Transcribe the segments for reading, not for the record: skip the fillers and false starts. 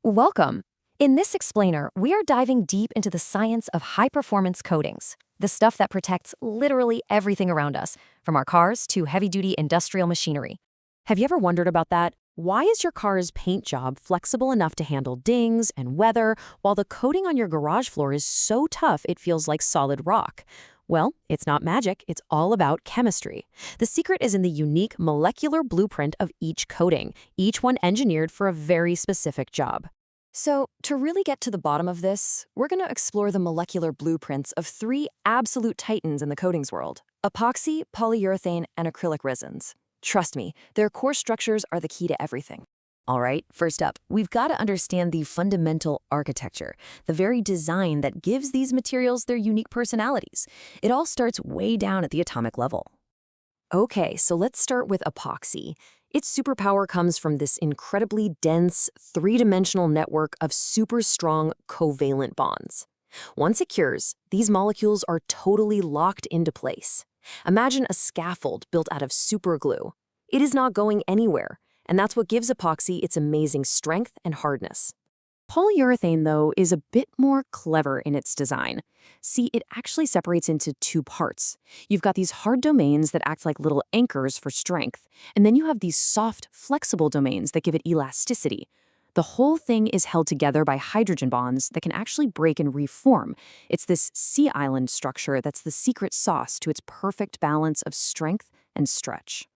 Welcome. In this explainer, we are diving deep into the science of high-performance coatings, the stuff that protects literally everything around us, from our cars to heavy-duty industrial machinery. Have you ever wondered about that? Why is your car's paint job flexible enough to handle dings and weather, while the coating on your garage floor is so tough it feels like solid rock? Well, it's not magic, it's all about chemistry. The secret is in the unique molecular blueprint of each coating, each one engineered for a very specific job. So, to really get to the bottom of this, we're going to explore the molecular blueprints of three absolute titans in the coatings world: epoxy, polyurethane, and acrylic resins. Trust me, their core structures are the key to everything. All right, first up, we've got to understand the fundamental architecture, the very design that gives these materials their unique personalities. It all starts way down at the atomic level. Okay, so let's start with epoxy. Its superpower comes from this incredibly dense, three-dimensional network of super strong covalent bonds. Once it cures, these molecules are totally locked into place. Imagine a scaffold built out of superglue. It is not going anywhere, and that's what gives epoxy its amazing strength and hardness. Polyurethane, though, is a bit more clever in its design. See, it actually separates into two parts. You've got these hard domains that act like little anchors for strength, and then you have these soft, flexible domains that give it elasticity. The whole thing is held together by hydrogen bonds that can actually break and reform. It's this sea island structure that's the secret sauce to its perfect balance of strength and stretch.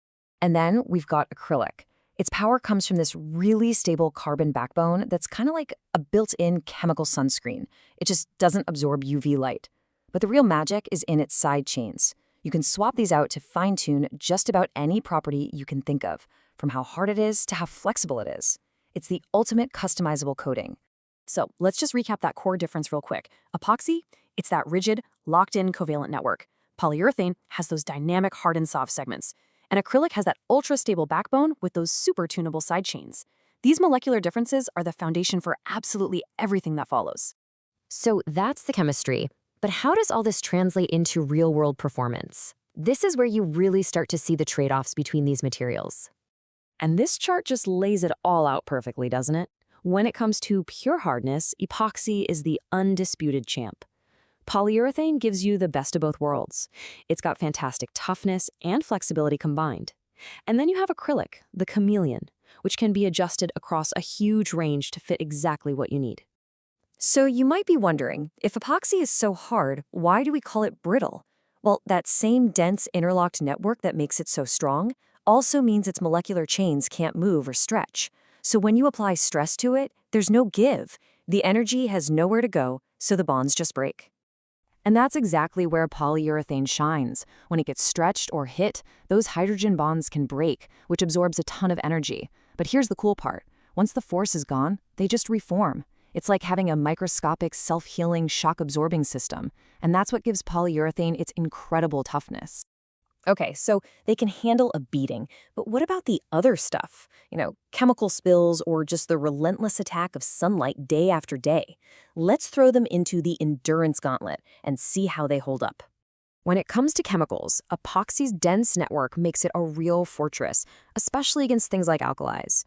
And then we've got acrylic. Its power comes from this really stable carbon backbone that's kind of like a built-in chemical sunscreen. It just doesn't absorb UV light. But the real magic is in its side chains. You can swap these out to fine-tune just about any property you can think of, from how hard it is to how flexible it is. It's the ultimate customizable coating. So let's just recap that core difference real quick. Epoxy, it's that rigid, locked-in covalent network. Polyurethane has those dynamic hard and soft segments. And acrylic has that ultra-stable backbone with those super tunable side chains. These molecular differences are the foundation for absolutely everything that follows. So that's the chemistry. But how does all this translate into real-world performance? This is where you really start to see the trade-offs between these materials. And this chart just lays it all out perfectly, doesn't it? When it comes to pure hardness, epoxy is the undisputed champ. Polyurethane gives you the best of both worlds. It's got fantastic toughness and flexibility combined. And then you have acrylic, the chameleon, which can be adjusted across a huge range to fit exactly what you need. So you might be wondering, if epoxy is so hard, why do we call it brittle? Well, that same dense interlocked network that makes it so strong also means its molecular chains can't move or stretch. So when you apply stress to it, there's no give. The energy has nowhere to go, so the bonds just break. And that's exactly where polyurethane shines. When it gets stretched or hit, those hydrogen bonds can break, which absorbs a ton of energy. But here's the cool part. Once the force is gone, they just reform. It's like having a microscopic, self-healing, shock-absorbing system. And that's what gives polyurethane its incredible toughness. Okay, so they can handle a beating, but what about the other stuff? Chemical spills or just the relentless attack of sunlight day after day? Let's throw them into the endurance gauntlet and see how they hold up. When it comes to chemicals, epoxy's dense network makes it a real fortress, especially against things like alkalis.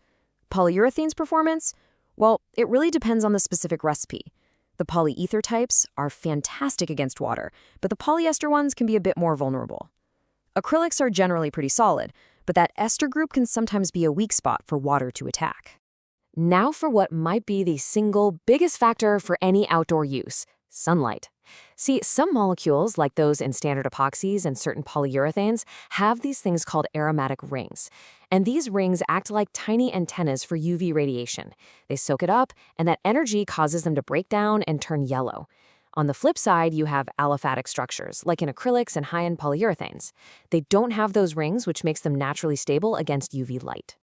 Polyurethane's performance? Well, it really depends on the specific recipe. The polyether types are fantastic against water, but the polyester ones can be a bit more vulnerable. Acrylics are generally pretty solid, but that ester group can sometimes be a weak spot for water to attack. Now for what might be the single biggest factor for any outdoor use: sunlight. See, some molecules, like those in standard epoxies and certain polyurethanes, have these things called aromatic rings. And these rings act like tiny antennas for UV radiation. They soak it up, and that energy causes them to break down and turn yellow. On the flip side, you have aliphatic structures, like in acrylics and high-end polyurethanes. They don't have those rings, which makes them naturally stable against UV light.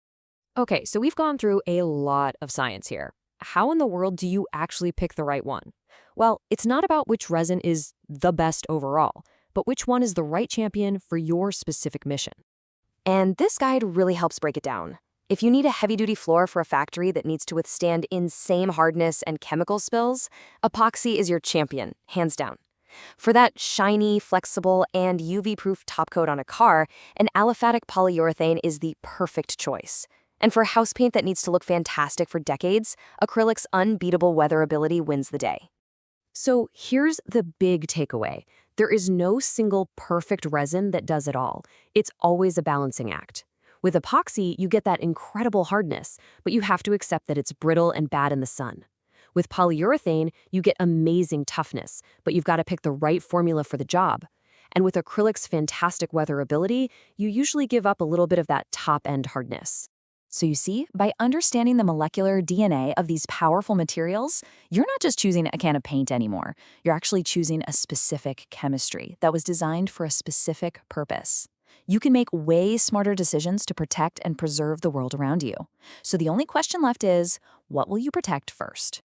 Okay, so we've gone through a lot of science here. How in the world do you actually pick the right one? Well, it's not about which resin is the best overall, but which one is the right champion for your specific mission. And this guide really helps break it down. If you need a heavy-duty floor for a factory that needs to withstand insane hardness and chemical spills, epoxy is your champion, hands down. For that shiny, flexible, and UV-proof top coat on a car, an aliphatic polyurethane is the perfect choice. And for house paint that needs to look fantastic for decades, acrylic's unbeatable weatherability wins the day. So here's the big takeaway. There is no single perfect resin that does it all. It's always a balancing act. With epoxy, you get that incredible hardness, but you have to accept that it's brittle and bad in the sun. With polyurethane, you get amazing toughness, but you've got to pick the right formula for the job. And with acrylic's fantastic weatherability, you usually give up a little bit of that top-end hardness. So you see, by understanding the molecular DNA of these powerful materials, you're not just choosing a can of paint anymore. You're actually choosing a specific chemistry that was designed for a specific purpose. You can make way smarter decisions to protect and preserve the world around you. So the only question left is, what will you protect first?